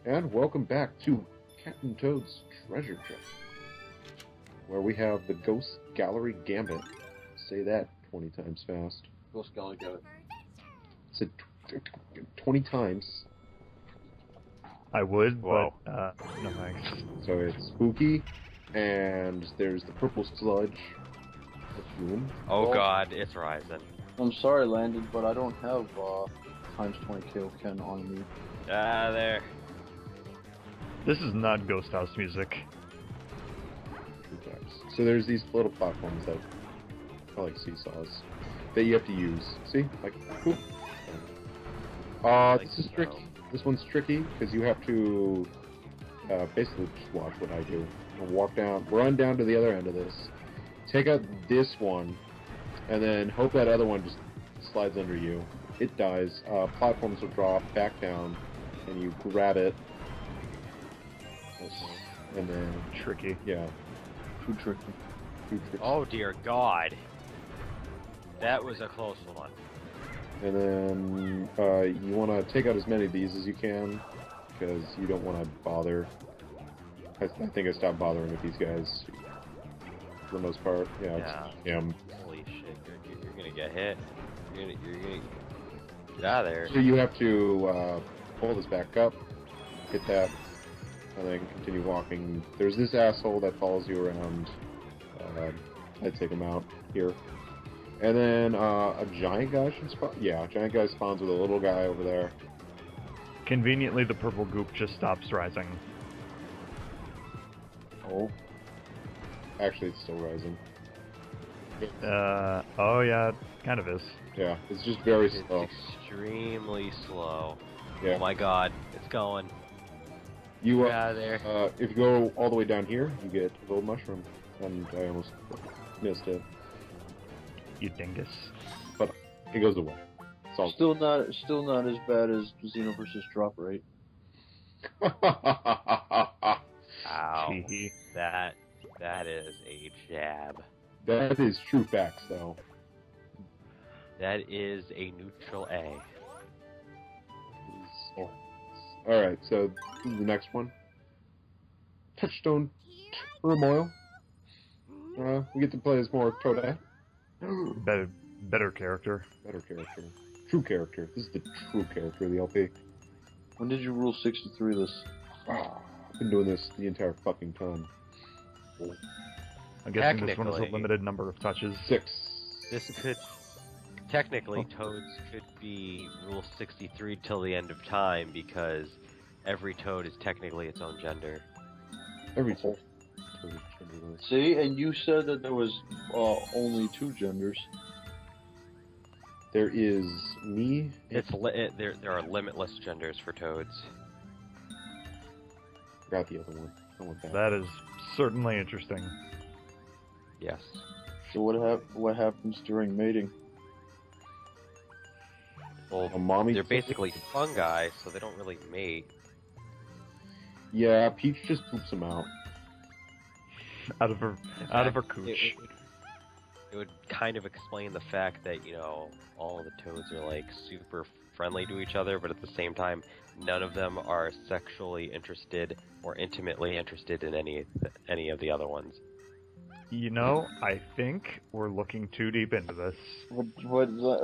And welcome back to Captain Toad's Treasure Chest, where we have the Ghost Gallery Gambit. Say that 20 times fast. Ghost Gallery Gambit. Said 20 times. I would, Whoa. but no thanks. So it's spooky, and there's the purple sludge. Oh god, it's rising. I'm sorry, Landon, but I don't have times 20 kill Ken on me. Ah, there. This is not Ghost House music. So there's these little platforms that are like seesaws that you have to use. See? Like, whoop. This is tricky. This one's tricky because you have to basically just watch what I do. I'll walk down, run down to the other end of this, take out this one, and then hope that other one just slides under you. It dies. Platforms will drop back down, and you grab it. And then Tricky. yeah, Too tricky. too tricky. Oh dear god. That was a close one. And then you want to take out as many of these as you can, because you don't want to bother. I think I stopped bothering with these guys for the most part. Yeah. It's him. Holy shit, you're gonna get hit. You're gonna get out of there. So you have to pull this back up, hit that, and then continue walking. There's this asshole that follows you around. I'd take him out here. And then a giant guy should spawn. Yeah, a giant guy spawns with a little guy over there. Conveniently, the purple goop just stops rising. Oh. Actually, it's still rising. Oh yeah, it kind of is. Yeah, it's just very It's slow. extremely slow. Yeah. Oh my god, it's going. You Get out of there. if you go all the way down here, you get a gold mushroom, and I almost missed it, You dingus. but it goes away. It's all Still not as bad as Xenoverse's drop rate. Ow. Hee That is a jab. That is true facts, though. That is a neutral A. All right, so this is the next one. Touchstone turmoil. We get to play as more Toadette. Better character. Better character. True character. This is the true character of the LP. When did you rule 63 this? I've been doing this the entire fucking time. I'm guessing this one is a Technically. limited number of touches. 6. This could technically Toads could be Rule 63 till the end of time because every Toad is technically its own gender. Every time. See, and you said that there was only 2 genders. There is me. There are limitless genders for Toads. Forgot the other one. I want that. That is certainly interesting. Yes. So what happens during mating? Well, A mommy. they're basically fungi, so they don't really mate. Yeah, Peach just poops them out. Out of her fact, cooch. It would kind of explain the fact that, you know, all of the Toads are like super friendly to each other, but at the same time, none of them are sexually interested or intimately interested in any of the other ones. You know, I think we're looking too deep into this.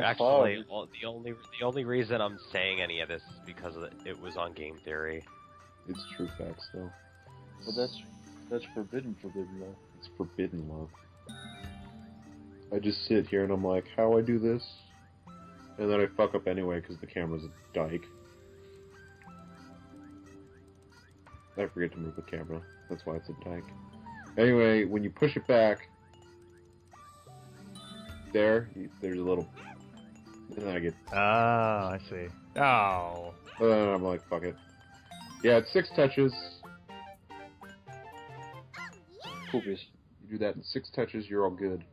Actually, the only reason I'm saying any of this is because it was on Game Theory. It's true facts, though. But that's forbidden love. It's forbidden love. I just sit here and I'm like, how I do this? And then I fuck up anyway because the camera's a dyke. I forget to move the camera. That's why it's a dyke. Anyway, when you push it back, there's a little... And then I get... Ah, I see. Oh. And then I'm like, fuck it. Yeah, it's 6 touches. Poopies. You do that in 6 touches, you're all good.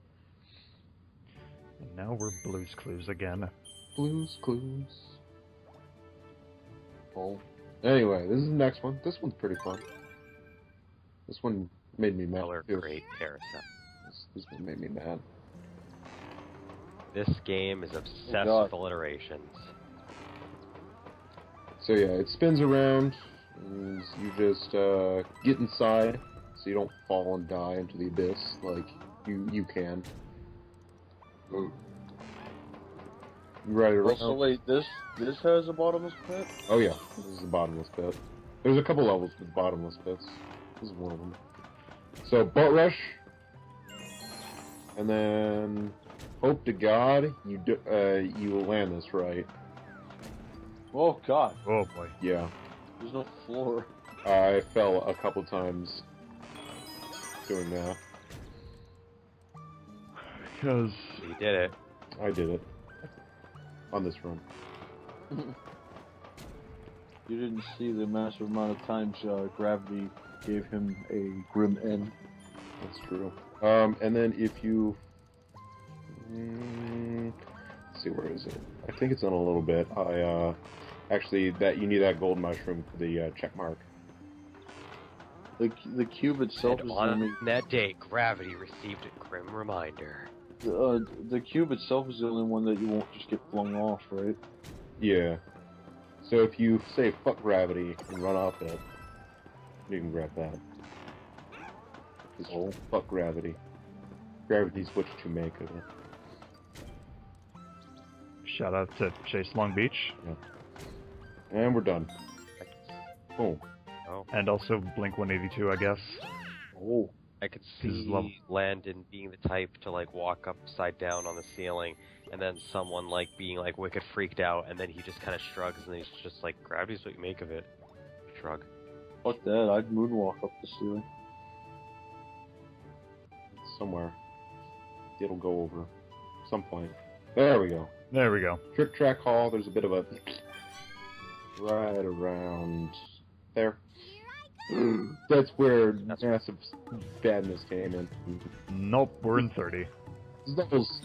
And now we're Blue's Clues again. Blues Clues. Oh. Anyway, this is the next one. This one's pretty fun. This one made me mad. Color too. Great Carousel. This one made me mad. This game is obsessed God. with alliterations. So yeah, it spins around. is you just get inside so you don't fall and die into the abyss like you can. Right around. Also, wait, this has a bottomless pit? Oh yeah, this is the bottomless pit. There's a couple levels with bottomless pits. This is one of them. So boat rush, and then hope to God you will land this right. Oh god, Oh boy. Yeah, there's no floor. I fell a couple times doing that. Because You did it. I did it on this run. You didn't see the massive amount of times gravity gave him a grim end. That's true. And then if you let's see, where is it? I think it's in a little bit. Actually, that you need that gold mushroom for the check mark. The cube itself And is on only that day, gravity received a grim reminder. the cube itself is the only one that you won't just get flung off, right? Yeah. So if you say fuck gravity and run off it, you can grab that. Just fuck gravity. Gravity's what you make of it. shout out to Chase Long Beach. And we're done. Boom. Oh, And also Blink 182, I guess. Oh. I could This is see level- Landon being the type to like walk upside down on the ceiling, and then someone like being like wicked freaked out, and then he just kind of shrugs, and he's just like, "Gravity's what you make of it." Shrug. Fuck that, I'd moonwalk up the ceiling. Somewhere. It'll go over. Some point. There we go. There we go. Trick Track Hall, there's a bit of a... right around there. That's where massive badness came in. Nope, we're in 30. Those...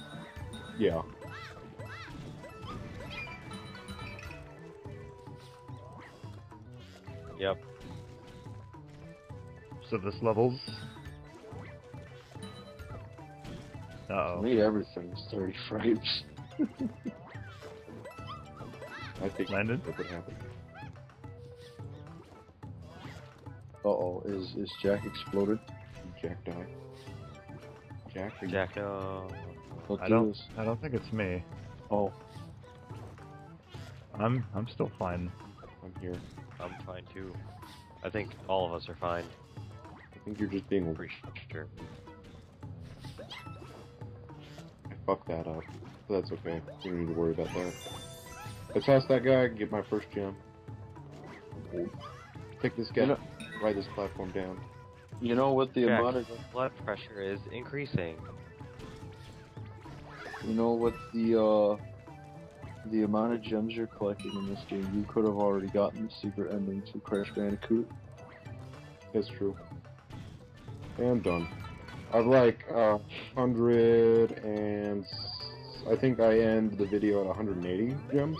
yeah. Yep. So this level's... For Uh-oh. me, everything's 30 frames. I think Landon? that would happen. Uh-oh, is Jack exploded? Jack die. Jack? Are you- Jack, no. Let's I do don't this. I don't think it's me. Oh, I'm still fine. I'm here. I'm fine too. I think all of us are fine. I think you're just being... Pretty sure. I fucked that up. But that's okay. You don't need to worry about that. I toss that guy, get my first gem. Take this guy, You know- ride this platform down. you know what the Jack, amount of blood pressure is increasing. you know what the amount of gems you're collecting in this game, you could have already gotten the secret ending to Crash Bandicoot. That's true. And done. I've like 100 and I think I end the video at 180 gems.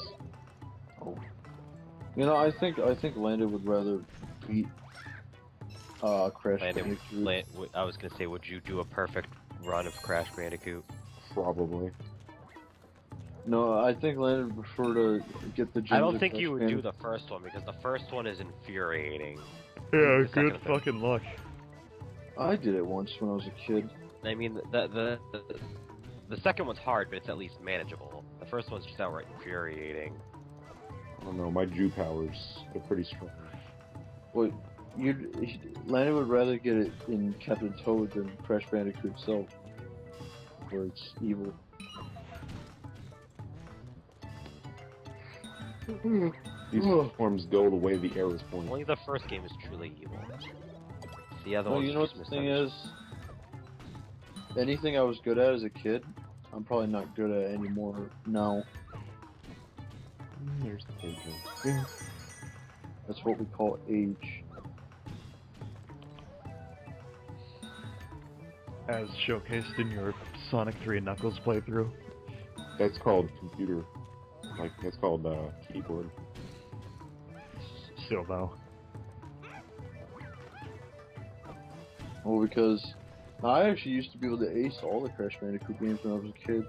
You know, I think Landon would rather beat Crash Landon, Bandicoot. I was gonna say, would you do a perfect run of Crash Bandicoot? Probably. No, I think Landon would prefer to get the gems. I don't of think Crash you would do Bandicoot. the first one, because the first one is infuriating. Yeah, The second good thing. fucking luck. I did it once when I was a kid. I mean, the second one's hard, but it's at least manageable. The first one's just outright infuriating. I don't know, my Jew powers are pretty strong. Well, Landon would rather get it in Captain Toad than Crash Bandicoot itself, where it's evil. These forms go the way the arrows point. Only the first game is truly evil. The other Well, one's you know what just the thing is? Anything I was good at as a kid, I'm probably not good at anymore now. There's the big one. That's what we call age. As showcased in your Sonic 3 Knuckles playthrough. That's called computer. Like, that's called keyboard. Still though. Well, because I actually used to be able to ace all the Crash Bandicoot games when I was a kid.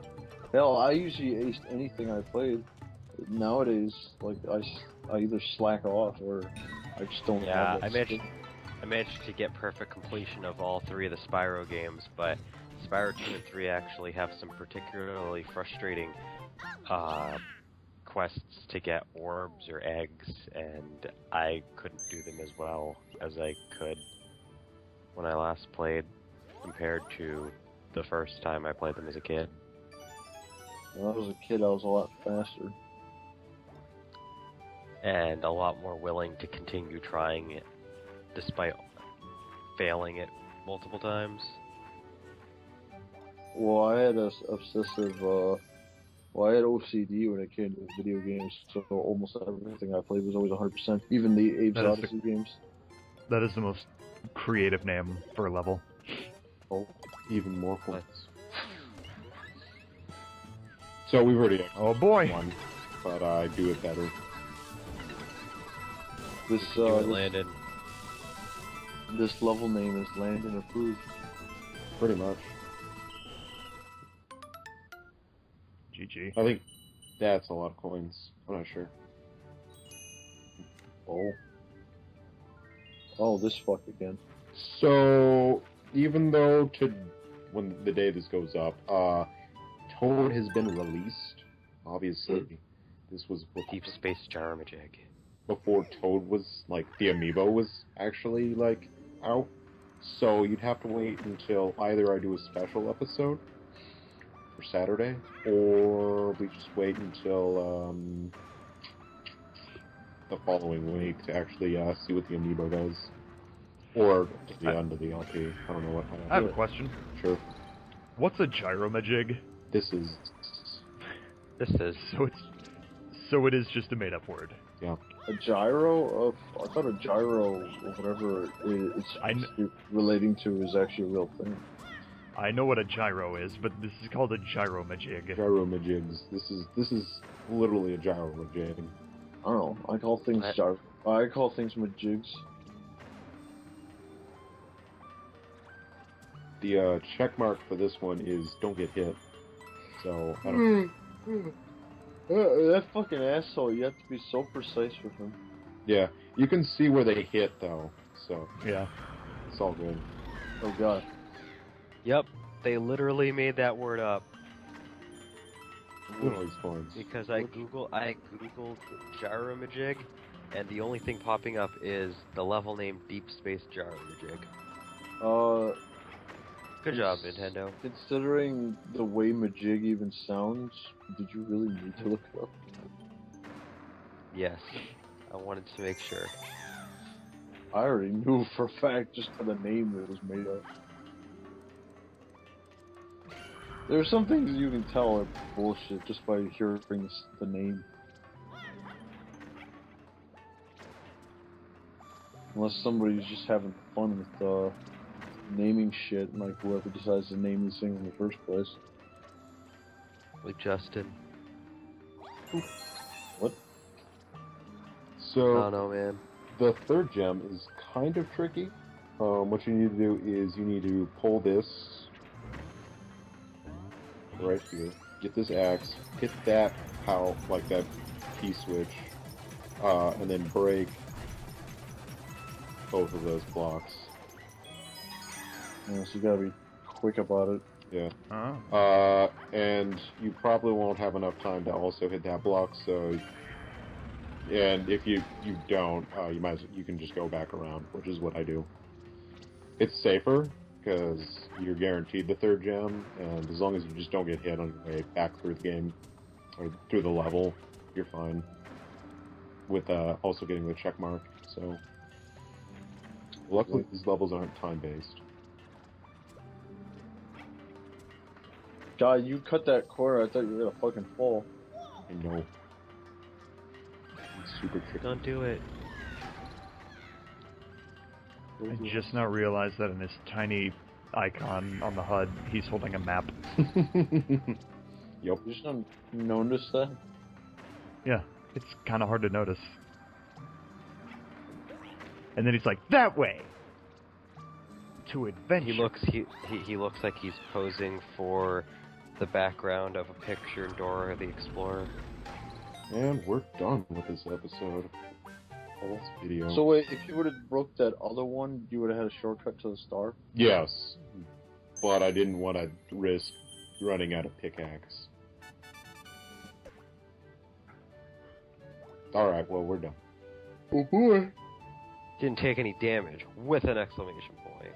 Hell, I usually aced anything I played. Nowadays, like, I either slack off or I just don't Yeah, have that. I managed to get perfect completion of all 3 of the Spyro games, but Spyro 2 and 3 actually have some particularly frustrating quests to get orbs or eggs, and I couldn't do them as well as I could when I last played, compared to the first time I played them as a kid. When I was a kid, I was a lot faster. And a lot more willing to continue trying it, despite failing it multiple times. Well, I had a obsessive, I had OCD when it came to video games, so almost everything I played was always 100%, even the Abe's That is Odyssey games. That is the most creative name for a level. Oh, Even more points. So we've already Oh boy! won, but I do it better. this, Do it, this, Landon. this level name is Landon approved. Pretty much. GG. I think that's a lot of coins. I'm not sure. Oh. Oh, this fuck again. So, even though when the day this goes up, Toad has been released. Obviously, this was Deep Space Gyramajig. before Toad was, like, the amiibo was actually, like, out. So you'd have to wait until either I do a special episode for Saturday, or we just wait until the following week to actually see what the amiibo does. Or just the end of the LP. I don't know what. I have a question. Sure. What's a gyromajig? This is. So it is just a made-up word. Yeah. A gyro? I thought a gyro, or whatever it's relating to, is actually a real thing. I know what a gyro is, but this is called a gyromajig. Gyromajigs. This is literally a gyromajig. I don't know. I call things gyro. I call things majigs. The check mark for this one is don't get hit. So I don't. That fucking asshole, you have to be so precise with him. Yeah, you can see where they hit though, so Yeah. it's all good. Oh god. Yep, they literally made that word up Look at all these coins. because I googled Gyromajig, and the only thing popping up is the level name Deep Space Gyromajig. Good job, Nintendo. Considering the way Majig even sounds, did you really need to look it up? Yes, I wanted to make sure. I already knew for a fact just by the name that it was made up. There are some things you can tell are bullshit just by hearing the name. Unless somebody's just having fun with naming shit, like whoever decides to name this thing in the first place. Like Justin. What? So I don't know, man. the third gem is kind of tricky. What you need to do is you need to pull this right here. Get this axe, hit that that key switch, and then break both of those blocks. Yeah, so you gotta be quick about it. Yeah. Oh. And you probably won't have enough time to also hit that block. So, and if you don't, you can just go back around, which is what I do. It's safer because you're guaranteed the third gem, and as long as you just don't get hit on your way back through the game or through the level, you're fine. With also getting the check mark. So, luckily these levels aren't time based. God, you cut that corner, I thought you were gonna fucking fall. I know. It's super tricky. Don't do it. I just now realized that in this tiny icon on the HUD, he's holding a map. Yep. You just don't notice that? Yeah, it's kind of hard to notice. And then he's like, that way! To adventure. He looks like he's posing for the background of a picture in Dora the Explorer. And we're done with this episode. Pulse video. So wait, if you would have broke that other one, you would have had a shortcut to the star? Yes, but I didn't want to risk running out of pickaxe. Alright, well, we're done. Oh boy. Didn't take any damage with an exclamation point.